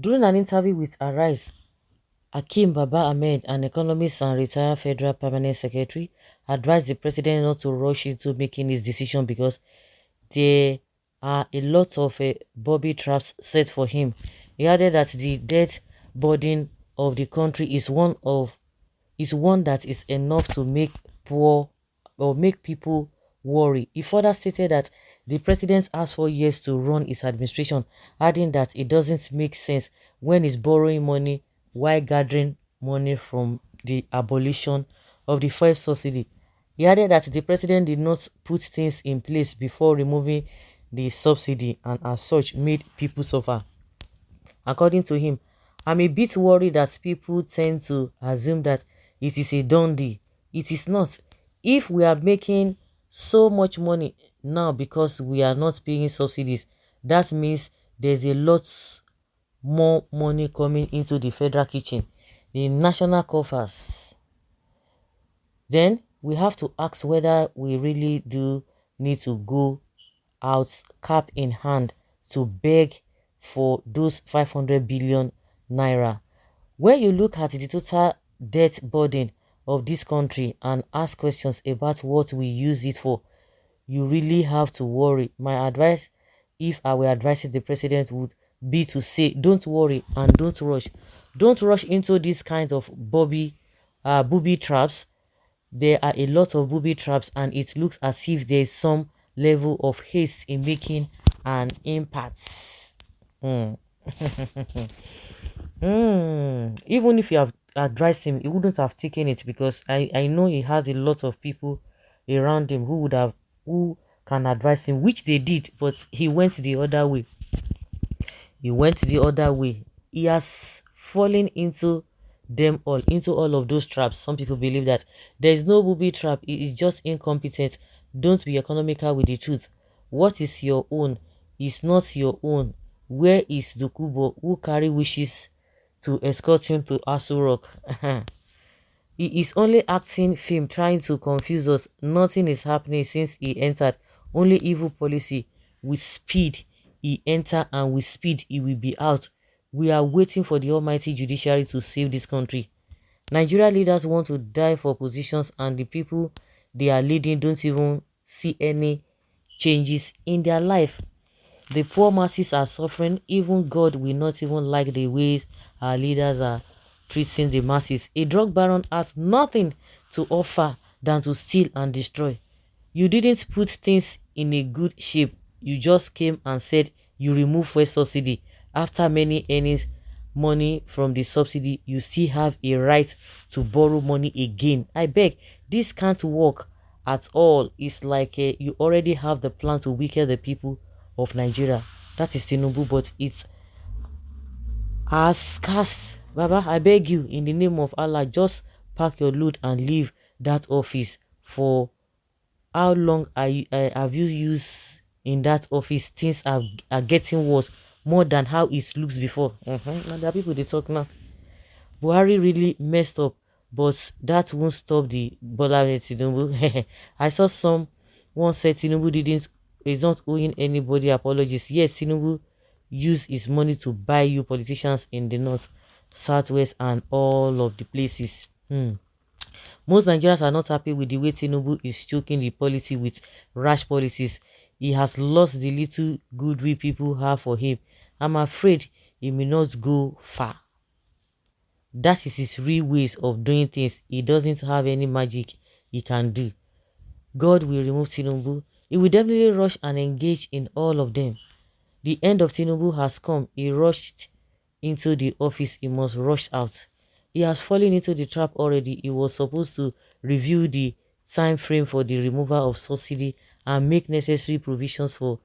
During an interview with Arise, Akim Baba Ahmed, an economist and retired federal permanent secretary, advised the president not to rush into making his decision because there are a lot of bobby traps set for him. He added that the debt burden of the country is one that is enough to make poor or make people worry. He further stated that the president has 4 years to run his administration, adding that it doesn't make sense when he's borrowing money while gathering money from the abolition of the fuel subsidy. He added that the president did not put things in place before removing the subsidy and as such made people suffer. According to him, I'm a bit worried that people tend to assume that it is a done deal. It is not. If we are making so much money now because we are not paying subsidies, that means there's a lot more money coming into the federal kitchen, the national coffers. Then we have to ask whether we really do need to go out cap in hand to beg for those 500 billion naira. When you look at the total debt burden of this country and ask questions about what we use it for, you really have to worry. My advice, if I were advising the president, would be to say, don't worry and don't rush. Don't rush into this kind of booby traps. There are a lot of booby traps and it looks as if there is some level of haste in making an impact. Even if you have advised him, he wouldn't have taken it because I know he has a lot of people around him who can advise him, which they did, but he went the other way. He has fallen into all of those traps. Some people believe that there is no booby trap, it is just incompetent. Don't be economical with the truth. What is your own is not your own. Where is the Kubo who carry wishes to escort him to Aso Rock? He is only acting film trying to confuse us. Nothing is happening since he entered. Only evil policy. With speed he enter and with speed he will be out. We are waiting for the almighty judiciary to save this country. Nigeria leaders want to die for positions and the people they are leading don't even see any changes in their life. The poor masses are suffering. Even God will not even like the ways our leaders are treating the masses. A drug baron has nothing to offer than to steal and destroy. You didn't put things in a good shape. You just came and said you remove fuel subsidy. After many earnings money from the subsidy, you still have a right to borrow money again. I beg, this can't work at all. It's like you already have the plan to weaken the people of Nigeria. That is Tinubu, but it's as scarce. Baba, I beg you, in the name of Allah, just pack your load and leave that office. For how long have you used in that office? Things are getting worse, more than how it looks before. Now there are people they talk now. Buhari really messed up, but that won't stop the Bola Tinubu. I saw someone said Tinubu is not owing anybody apologies. Yes, Tinubu used his money to buy you politicians in the north, southwest, and all of the places. Most Nigerians are not happy with the way Tinubu is choking the policy with rash policies. He has lost the little goodwill people have for him. I'm afraid he may not go far. That is his real ways of doing things. He doesn't have any magic he can do. God will remove Tinubu. He will definitely rush and engage in all of them. The end of Tinubu has come. He rushed into the office. He must rush out. He has fallen into the trap already. He was supposed to review the time frame for the removal of subsidy and make necessary provisions for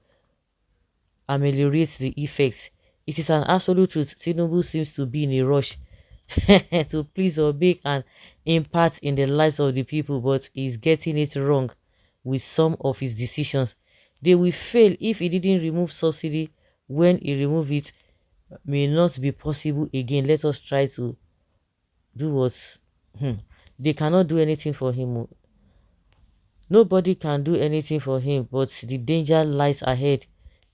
ameliorate the effects. It is an absolute truth. Tinubu seems to be in a rush to please or make an impact in the lives of the people, but he's getting it wrong with some of his decisions. They will fail if he didn't remove subsidy. When he remove it, may not be possible again. Let us try to do what they cannot do anything for him. Nobody can do anything for him, but the danger lies ahead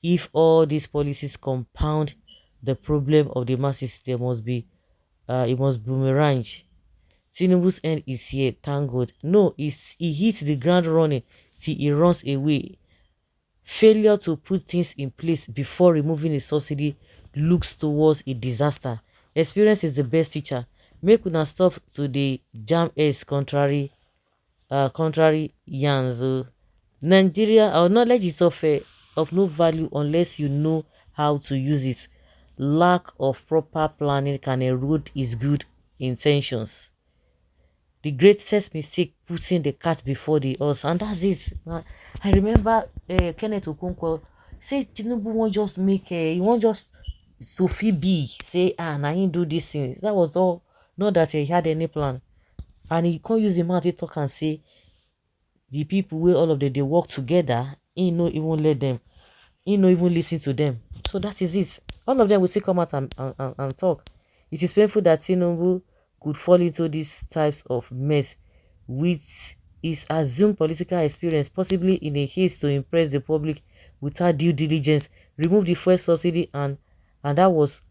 if all these policies compound the problem of the masses. There must be it must boomerang. Tinubu's end is here, thank God. No, he hits the ground running till he runs away. Failure to put things in place before removing a subsidy looks towards a disaster. Experience is the best teacher. Make una stop to the CHA0S contrary yarns. Nigeria, our knowledge is of no value unless you know how to use it. Lack of proper planning can erode its good intentions. The greatest mistake, putting the cat before the horse, and that's it. I remember Kenneth Okonkwo say Tinubu won't just make he won't just to feel big, say na him do this thing. That was all. Not that he had any plan, and he can't use the mouth to talk and say the people where all of them they work together, he no even let them, he no even listen to them. So that is it. All of them will still come out and talk. It is painful that Tinubu could fall into these types of mess with his assumed political experience, possibly in a haste to impress the public without due diligence, remove the first subsidy, and that was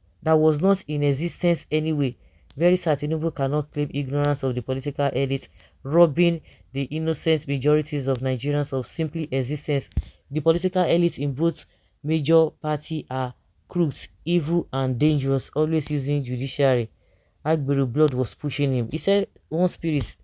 not in existence anyway. Very sad Tinubu cannot claim ignorance of the political elite, robbing the innocent majorities of Nigerians of simply existence. The political elite in both major party are crooks, evil and dangerous, always using judiciary. Agbero blood was pushing him. He said one spirit,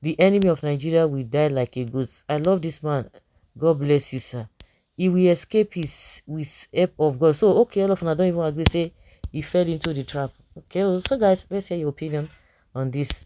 the enemy of Nigeria will die like a ghost. I love this man. God bless you, sir. He will escape his with help of God. So okay, all of them don't even agree. Say he fell into the trap. Okay, so guys, let's hear your opinion on this.